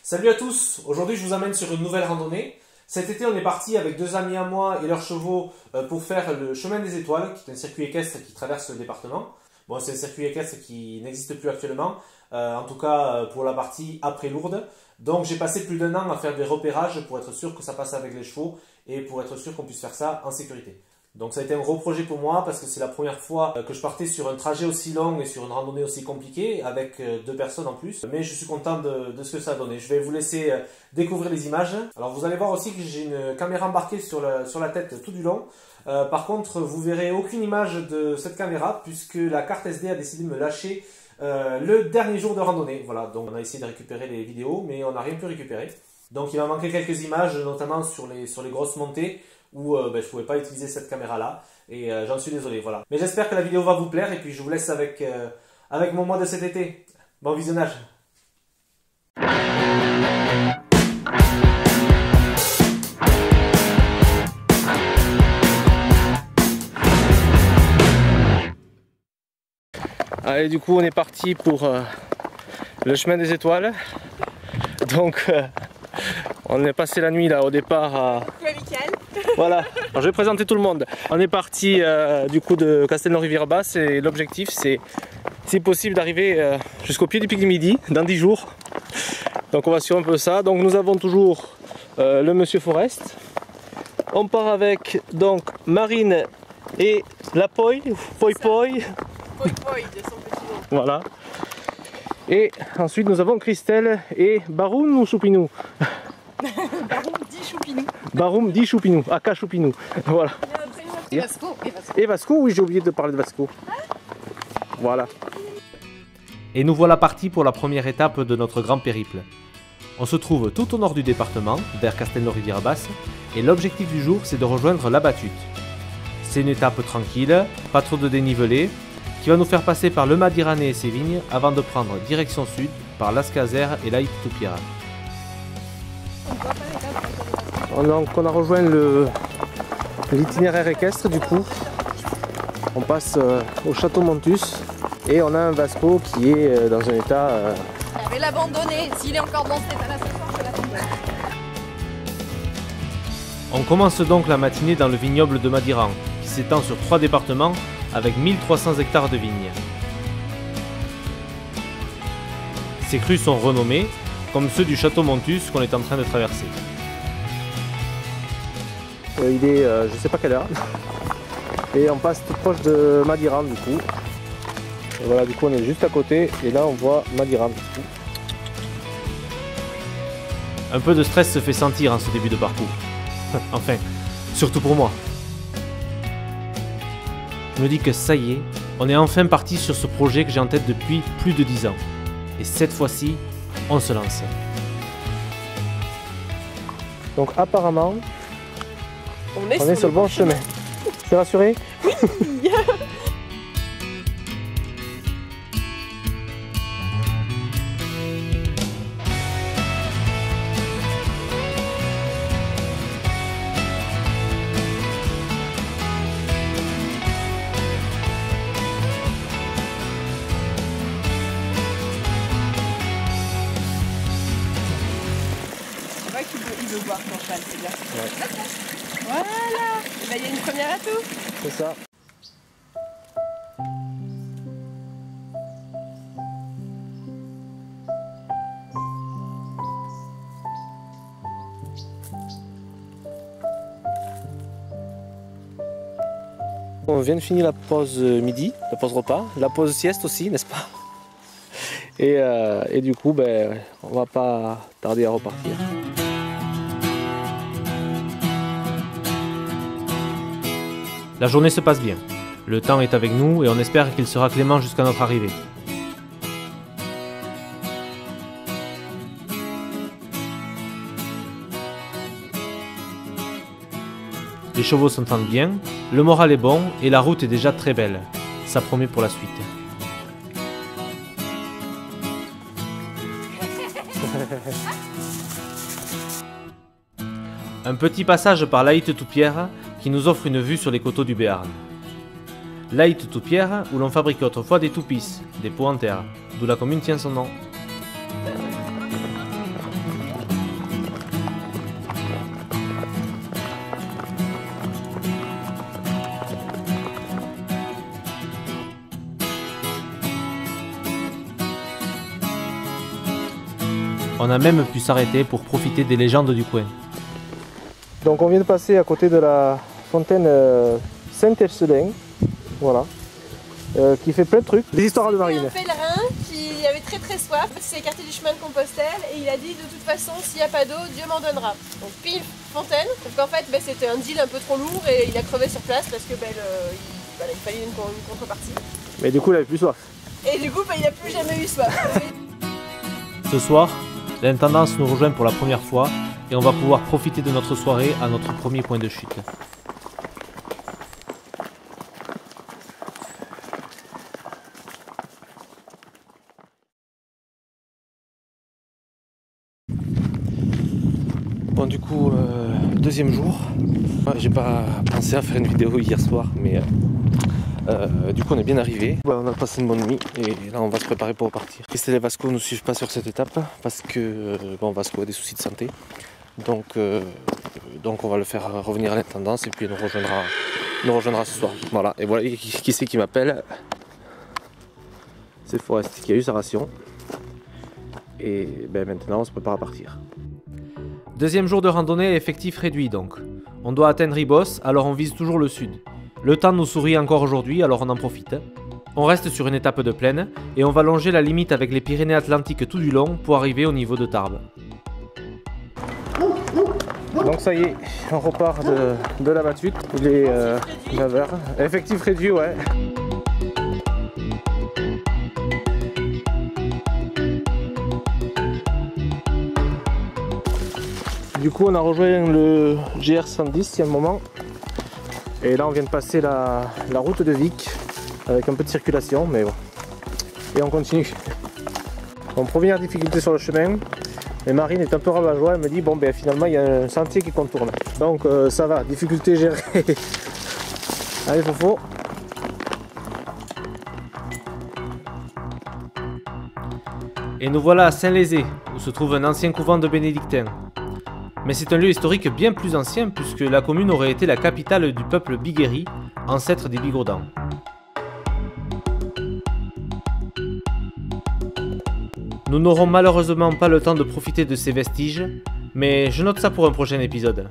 Salut à tous, aujourd'hui je vous amène sur une nouvelle randonnée. Cet été on est parti avec deux amis à moi et leurs chevaux pour faire le chemin des étoiles, qui est un circuit équestre qui traverse le département. Bon, c'est un circuit équestre qui n'existe plus actuellement, en tout cas pour la partie après Lourdes. Donc j'ai passé plus d'1 an à faire des repérages pour être sûr que ça passe avec les chevaux et pour être sûr qu'on puisse faire ça en sécurité. Donc ça a été un gros projet pour moi parce que c'est la première fois que je partais sur un trajet aussi long et sur une randonnée aussi compliquée avec deux personnes en plus. Mais je suis content de ce que ça a donné. Je vais vous laisser découvrir les images. Alors vous allez voir aussi que j'ai une caméra embarquée sur la tête tout du long. Par contre vous verrez aucune image de cette caméra puisque la carte SD a décidé de me lâcher le dernier jour de randonnée. Voilà, donc on a essayé de récupérer les vidéos mais on n'a rien pu récupérer. Donc il m'a manqué quelques images notamment sur les grosses montées où je ne pouvais pas utiliser cette caméra là et j'en suis désolé, voilà. Mais j'espère que la vidéo va vous plaire et puis je vous laisse avec mon mois de cet été. Bon visionnage. Allez, du coup on est parti pour le chemin des étoiles. Donc on est passé la nuit là au départ à... Voilà, alors, je vais présenter tout le monde. On est parti du coup de Castelnau-Rivière-Basse et l'objectif c'est, si possible, d'arriver jusqu'au pied du pic du Midi dans 10 jours. Donc on va suivre un peu ça. Donc nous avons toujours le Monsieur Forest. On part avec donc Marine et la Poi, Poi Poi. Poi Poi de son petit nom. Voilà. Et ensuite nous avons Christelle et Baroum ou Choupinou. Baroum dit Choupinou. Baroum dit Choupinou, aka Choupinou. Voilà. Et Vasco. Et Vasco, oui, j'ai oublié de parler de Vasco. Voilà. Et nous voilà partis pour la première étape de notre grand périple. On se trouve tout au nord du département, vers Castelnau-Rivière-Basse, et l'objectif du jour c'est de rejoindre la Battute. C'est une étape tranquille, pas trop de dénivelé, qui va nous faire passer par le Madiranais et ses vignes avant de prendre direction sud par Lascazer et l'Aït-Toupiera. Donc on a rejoint l'itinéraire équestre du coup. On passe au château Montus et on a un Vasco qui est dans un état... Je vais l'abandonner. S'il est encore dans cet état-là ce soir, je l'abandonne. On commence donc la matinée dans le vignoble de Madiran, qui s'étend sur 3 départements avec 1300 hectares de vignes. Ces crus sont renommés, comme ceux du château Montus qu'on est en train de traverser. Il est je sais pas quelle heure et on passe tout proche de Madiran du coup. Et voilà, du coup on est juste à côté et là on voit Madiran. Un peu de stress se fait sentir en ce début de parcours. Enfin, surtout pour moi. Je me dis que ça y est, on est enfin parti sur ce projet que j'ai en tête depuis plus de 10 ans. Et cette fois-ci, on se lance. Donc apparemment, on est sur le bon chemin. Tu es rassuré? Oui. Il veut boire ton cheval, c'est bien. Ouais. Voilà. Et ben, il y a une première atout. C'est ça. On vient de finir la pause midi, la pause repas, la pause sieste aussi, n'est-ce pas? Et du coup, on va pas tarder à repartir. La journée se passe bien. Le temps est avec nous et on espère qu'il sera clément jusqu'à notre arrivée. Les chevaux s'entendent bien, le moral est bon et la route est déjà très belle. Ça promet pour la suite. Un petit passage par l'Aït-Toupiera qui nous offre une vue sur les coteaux du Béarn. L'Aït-Toupiera où l'on fabriquait autrefois des toupisses, des pots en terre, d'où la commune tient son nom. On a même pu s'arrêter pour profiter des légendes du coin. Donc on vient de passer à côté de la fontaine Saint-Ursulin, voilà, qui fait plein de trucs. Des histoires de marine. Un pèlerin qui avait très soif, c'est écarté du chemin de Compostelle et il a dit de toute façon s'il n'y a pas d'eau, Dieu m'en donnera. Donc pile, fontaine, sauf qu'en fait c'était un deal un peu trop lourd et il a crevé sur place parce que il fallait une contrepartie. Mais du coup il avait plus soif. Et du coup il n'a plus jamais eu soif. Ce soir, l'intendance nous rejoint pour la première fois et on va pouvoir profiter de notre soirée à notre premier point de chute. Bon du coup, deuxième jour. J'ai pas pensé à faire une vidéo hier soir, mais du coup on est bien arrivé. On a passé une bonne nuit et là on va se préparer pour repartir. Christelle et Vasco ne suivent pas sur cette étape parce que Vasco a des soucis de santé. Donc on va le faire revenir à l'intendance et puis il nous rejoindra ce soir. Voilà, et voilà qui c'est qui m'appelle. C'est Forest qui a eu sa ration. Et maintenant on se prépare à partir. Deuxième jour de randonnée, effectif réduit donc. On doit atteindre Ribos, alors on vise toujours le sud. Le temps nous sourit encore aujourd'hui, alors on en profite. On reste sur une étape de plaine, et on va longer la limite avec les Pyrénées-Atlantiques tout du long pour arriver au niveau de Tarbes. Donc ça y est, on repart de la battue. Il est 9h. Effectif réduit, ouais. Du coup on a rejoint le GR110 il y a un moment. Et là on vient de passer la route de Vic avec un peu de circulation, mais bon. Et on continue. En première difficulté sur le chemin, et Marine est un peu rabat-joie, elle me dit bon finalement il y a un sentier qui contourne. Donc ça va, difficulté gérée. Allez Fofo. Et nous voilà à Saint-Lézé, où se trouve un ancien couvent de bénédictins. Mais c'est un lieu historique bien plus ancien puisque la commune aurait été la capitale du peuple Biguéri, ancêtre des Bigourdans. Nous n'aurons malheureusement pas le temps de profiter de ces vestiges, mais je note ça pour un prochain épisode.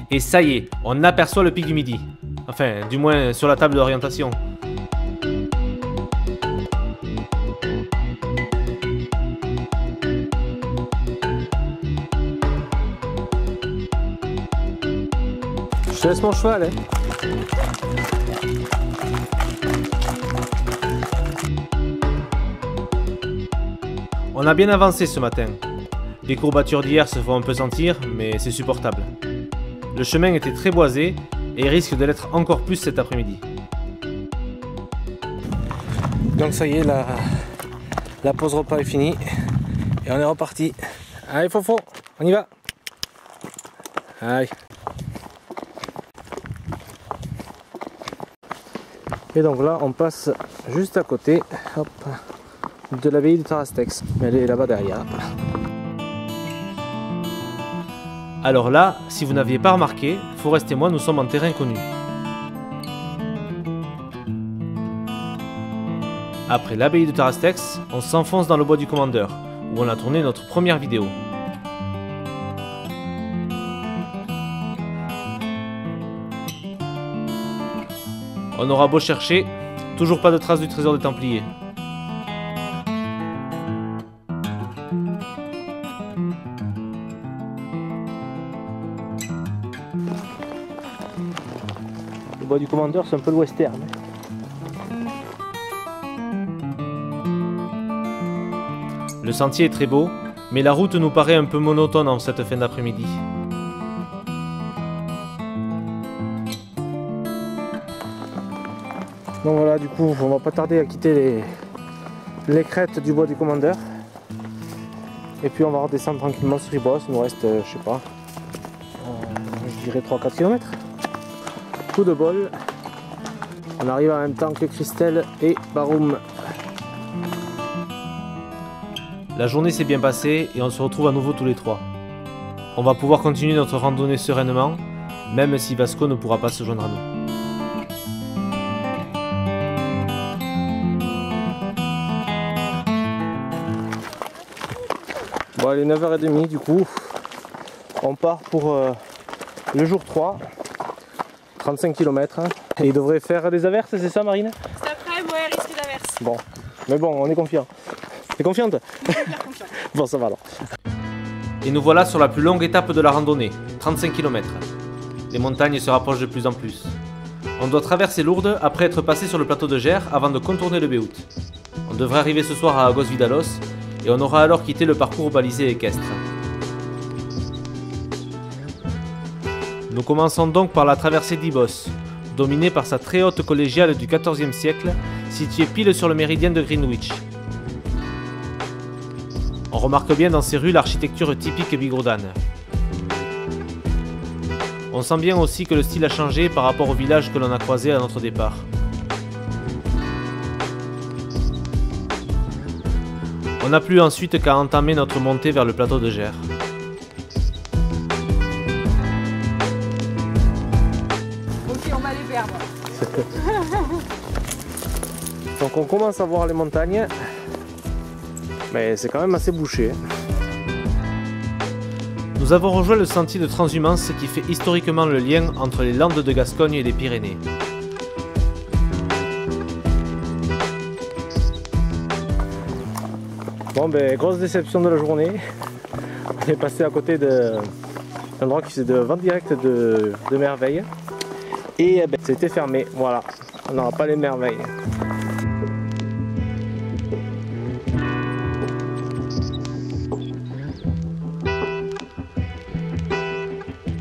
Et ça y est, on aperçoit le pic du Midi. Enfin, du moins sur la table d'orientation. Je te laisse mon cheval, hein. On a bien avancé ce matin. Les courbatures d'hier se font un peu sentir, mais c'est supportable. Le chemin était très boisé et risque de l'être encore plus cet après-midi. Donc ça y est, la pause repas est finie et on est reparti. Allez Fofo, on y va. Allez. Et donc là on passe juste à côté, hop, de l'abbaye de Tarastex. Elle est là-bas derrière. Alors là, si vous n'aviez pas remarqué, Forest et moi nous sommes en terrain connu. Après l'abbaye de Tarastex, on s'enfonce dans le bois du Commandeur, où on a tourné notre première vidéo. On aura beau chercher, toujours pas de traces du trésor des Templiers. Le bois du Commandeur, c'est un peu le western. Le sentier est très beau, mais la route nous paraît un peu monotone en cette fin d'après-midi. Donc voilà, du coup, on va pas tarder à quitter les crêtes du bois du Commandeur. Et puis on va redescendre tranquillement sur Ribos. Il nous reste, je sais pas, je dirais 3-4 km. Coup de bol. On arrive en même temps que Christelle et Baroum. La journée s'est bien passée et on se retrouve à nouveau tous les trois. On va pouvoir continuer notre randonnée sereinement, même si Vasco ne pourra pas se joindre à nous. Bon, il est 9h30 du coup. On part pour le jour 3. 35 km. Et il devrait faire des averses, c'est ça Marine? Cet après-midi, ouais, risque d'averse. Bon, mais bon, on est confiant. T'es confiante? Bon, ça va alors. Et nous voilà sur la plus longue étape de la randonnée, 35 km. Les montagnes se rapprochent de plus en plus. On doit traverser Lourdes après être passé sur le plateau de Gers avant de contourner le Béhout. On devrait arriver ce soir à Agos Vidalos et on aura alors quitté le parcours balisé équestre. Nous commençons donc par la traversée d'Ibos, dominée par sa très haute collégiale du XIVe siècle, située pile sur le méridien de Greenwich. On remarque bien dans ces rues l'architecture typique bigourdane. On sent bien aussi que le style a changé par rapport au village que l'on a croisé à notre départ. On n'a plus ensuite qu'à entamer notre montée vers le plateau de Gers. Ok, on va les perdre. Donc on commence à voir les montagnes. Mais c'est quand même assez bouché. Nous avons rejoint le sentier de transhumance qui fait historiquement le lien entre les Landes de Gascogne et les Pyrénées. Bon ben, grosse déception de la journée. On est passé à côté d'un endroit qui faisait de vente directe de merveilles. Et ben, c'était fermé, voilà. On n'aura pas les merveilles.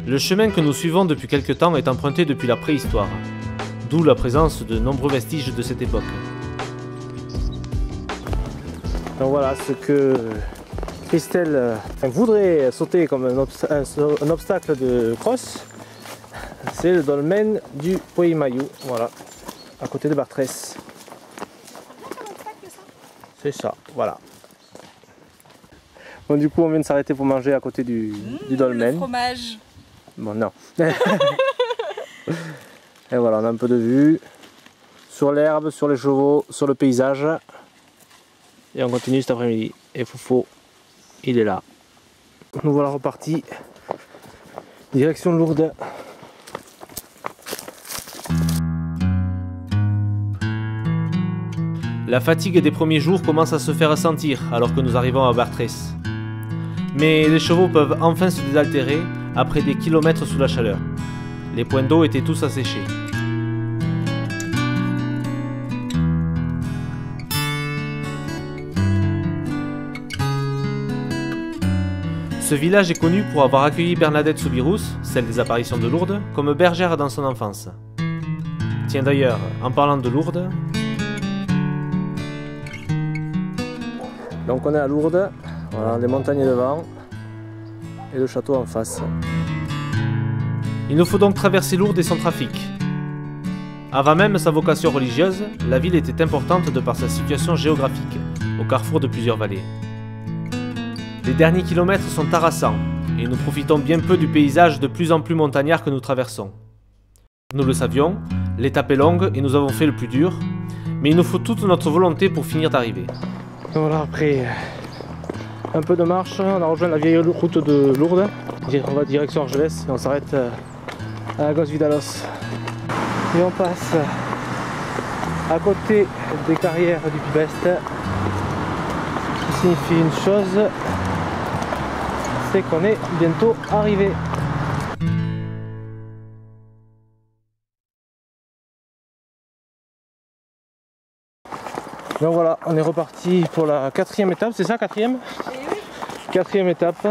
Le chemin que nous suivons depuis quelque temps est emprunté depuis la préhistoire, d'où la présence de nombreux vestiges de cette époque. Donc voilà ce que Christelle voudrait sauter comme un obstacle de cross, c'est le dolmen du Puimayu, voilà, à côté de Bartrès. C'est ça, voilà. Bon, du coup on vient de s'arrêter pour manger à côté du dolmen. Le fromage. Bon, non. Et voilà, on a un peu de vue sur l'herbe, sur les chevaux, sur le paysage. Et on continue cet après-midi. Et Foufou, il est là. Nous voilà repartis. Direction Lourdes. La fatigue des premiers jours commence à se faire sentir alors que nous arrivons à Bartrès. Mais les chevaux peuvent enfin se désaltérer après des kilomètres sous la chaleur. Les points d'eau étaient tous asséchés. Ce village est connu pour avoir accueilli Bernadette Soubirous, celle des apparitions de Lourdes, comme bergère dans son enfance. Tiens d'ailleurs, en parlant de Lourdes... Donc on est à Lourdes, voilà, les montagnes devant et le château en face. Il nous faut donc traverser Lourdes et son trafic. Avant même sa vocation religieuse, la ville était importante de par sa situation géographique, au carrefour de plusieurs vallées. Les derniers kilomètres sont harassants, et nous profitons bien peu du paysage de plus en plus montagnard que nous traversons. Nous le savions, l'étape est longue et nous avons fait le plus dur, mais il nous faut toute notre volonté pour finir d'arriver. Voilà, après un peu de marche, on a rejoint la vieille route de Lourdes. On va direction Argelès et on s'arrête à Agos Vidalos. Et on passe à côté des carrières du Pibest, qui signifie une chose, c'est qu'on est bientôt arrivé. Donc voilà, on est reparti pour la 4e étape, c'est ça, 4e? Oui. 4e étape.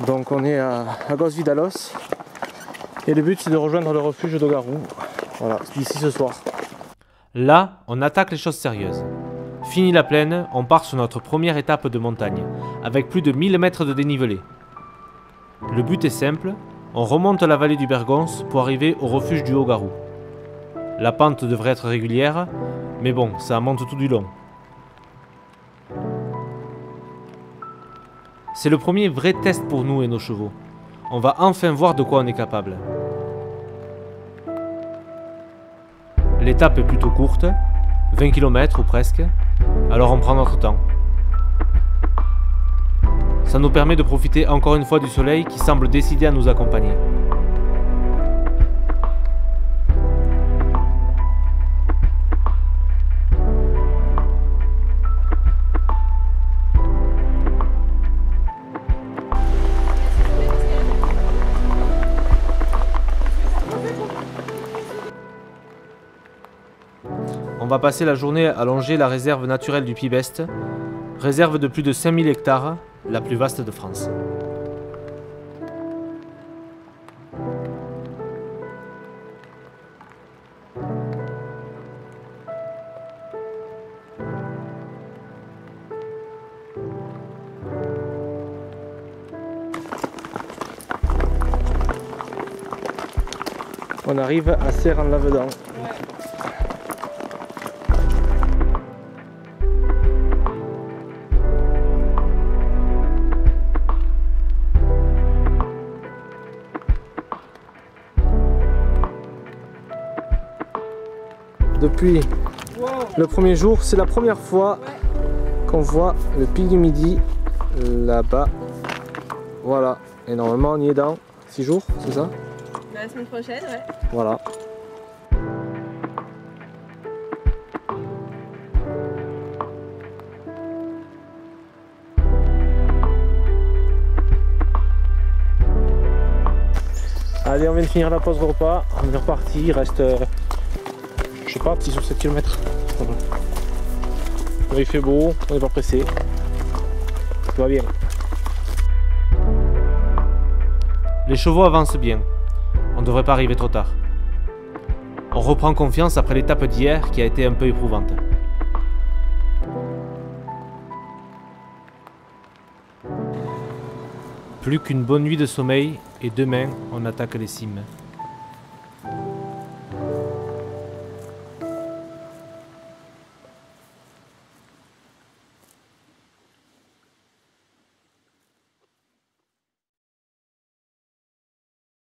Donc on est à Agos Vidalos. Et le but c'est de rejoindre le refuge d'Ogarou. Voilà, d'ici ce soir. Là, on attaque les choses sérieuses. Fini la plaine, on part sur notre première étape de montagne, avec plus de 1000 mètres de dénivelé. Le but est simple, on remonte la vallée du Bergonce pour arriver au refuge du Haut-Garou. La pente devrait être régulière, mais bon, ça monte tout du long. C'est le premier vrai test pour nous et nos chevaux. On va enfin voir de quoi on est capable. L'étape est plutôt courte, 20 km ou presque, alors on prend notre temps. Ça nous permet de profiter encore une fois du soleil qui semble décidé à nous accompagner. On va passer la journée à longer la réserve naturelle du Piy-Best, réserve de plus de 5000 hectares, la plus vaste de France. On arrive à Serre-en-Lavedan. Depuis le premier jour, c'est la première fois qu'on voit le pic du Midi là-bas. Voilà, et normalement on y est dans 6 jours, c'est ça? La semaine prochaine, ouais. Voilà. Allez, on vient de finir la pause repas, on est reparti, il reste, je sais pas, 6 ou 7 km. Voilà. Il fait beau, on n'est pas pressé, tout va bien. Les chevaux avancent bien, on ne devrait pas arriver trop tard. On reprend confiance après l'étape d'hier qui a été un peu éprouvante. Plus qu'une bonne nuit de sommeil et demain on attaque les cimes.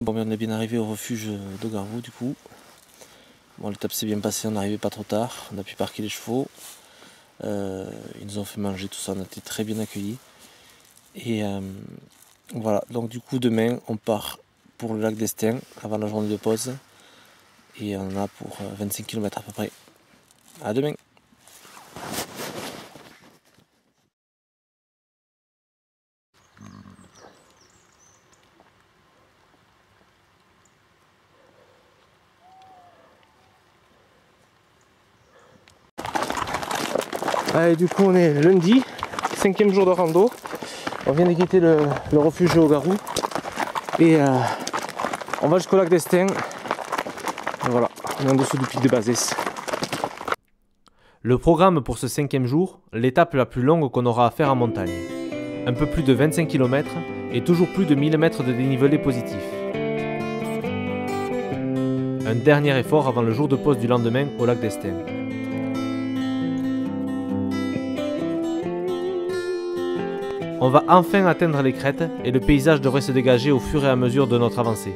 Bon, on est bien arrivé au refuge de Garvoux du coup. Bon, l'étape s'est bien passée, on n'arrivait pas trop tard, on a pu parquer les chevaux. Ils nous ont fait manger tout ça, on a été très bien accueillis. Et voilà, donc du coup demain on part pour le lac d'Estaing avant la journée de pause. Et on en a pour 25 km à peu près. À demain. Allez, du coup on est lundi, 5e jour de rando. On vient de quitter le refuge au Garou. Et on va jusqu'au lac d'Estaing. Voilà, on est en dessous du pic de Bazès. Le programme pour ce 5e jour, l'étape la plus longue qu'on aura à faire en montagne. Un peu plus de 25 km et toujours plus de 1000 mètres de dénivelé positif. Un dernier effort avant le jour de pause du lendemain au lac d'Estaing. On va enfin atteindre les crêtes et le paysage devrait se dégager au fur et à mesure de notre avancée.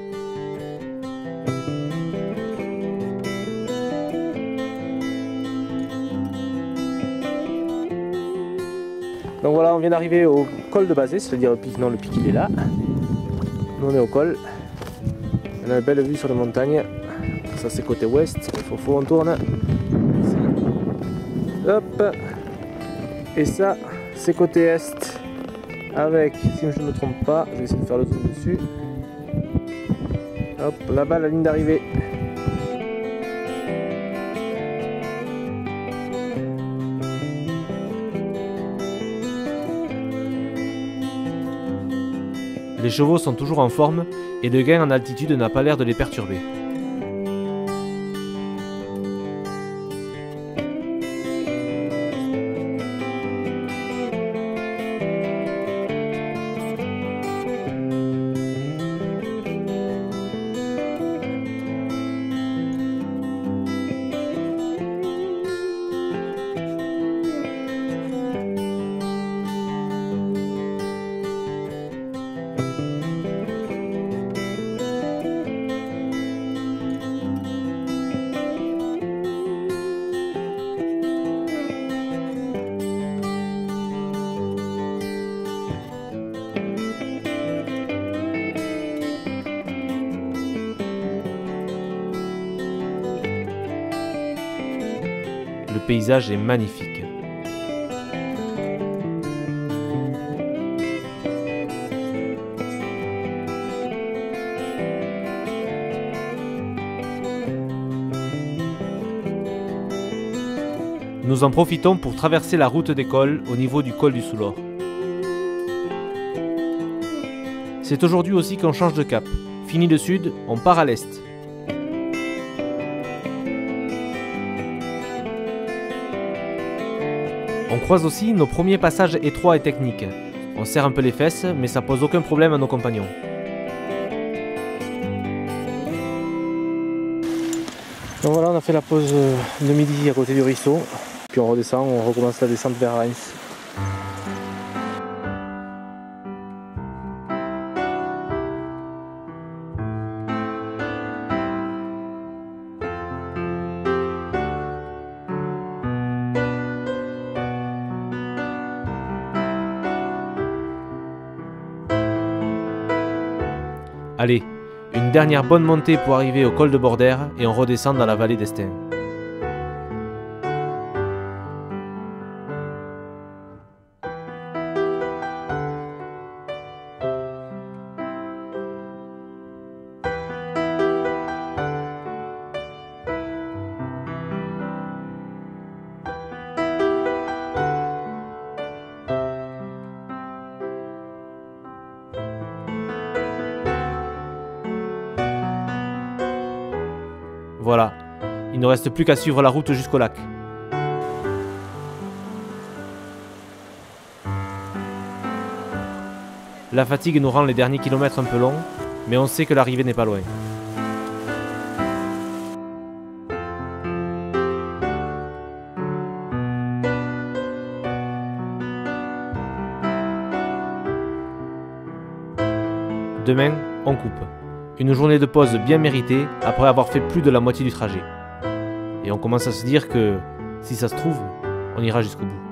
Donc voilà, on vient d'arriver au col de Bazès, c'est-à-dire le pic, non, le pic il est là. Nous on est au col. On a une belle vue sur la montagne. Ça c'est côté ouest, il faut on tourne. Hop. Et ça c'est côté est. Avec, si je ne me trompe pas, je vais essayer de faire le tour dessus. Hop, là-bas la ligne d'arrivée. Les chevaux sont toujours en forme et le gain en altitude n'a pas l'air de les perturber. le paysage est magnifique. Nous en profitons pour traverser la route des cols au niveau du col du Soulor. C'est aujourd'hui aussi qu'on change de cap. Fini le sud, on part à l'est. On croise aussi nos premiers passages étroits et techniques. On serre un peu les fesses, mais ça pose aucun problème à nos compagnons. Donc voilà, on a fait la pause de midi à côté du ruisseau. Puis on redescend, on recommence la descente vers Reims. Allez, une dernière bonne montée pour arriver au col de Bordère et on redescend dans la vallée d'Estaing. Voilà, il ne reste plus qu'à suivre la route jusqu'au lac. La fatigue nous rend les derniers kilomètres un peu longs, mais on sait que l'arrivée n'est pas loin. Demain, on coupe. Une journée de pause bien méritée après avoir fait plus de la moitié du trajet. Et on commence à se dire que, si ça se trouve, on ira jusqu'au bout.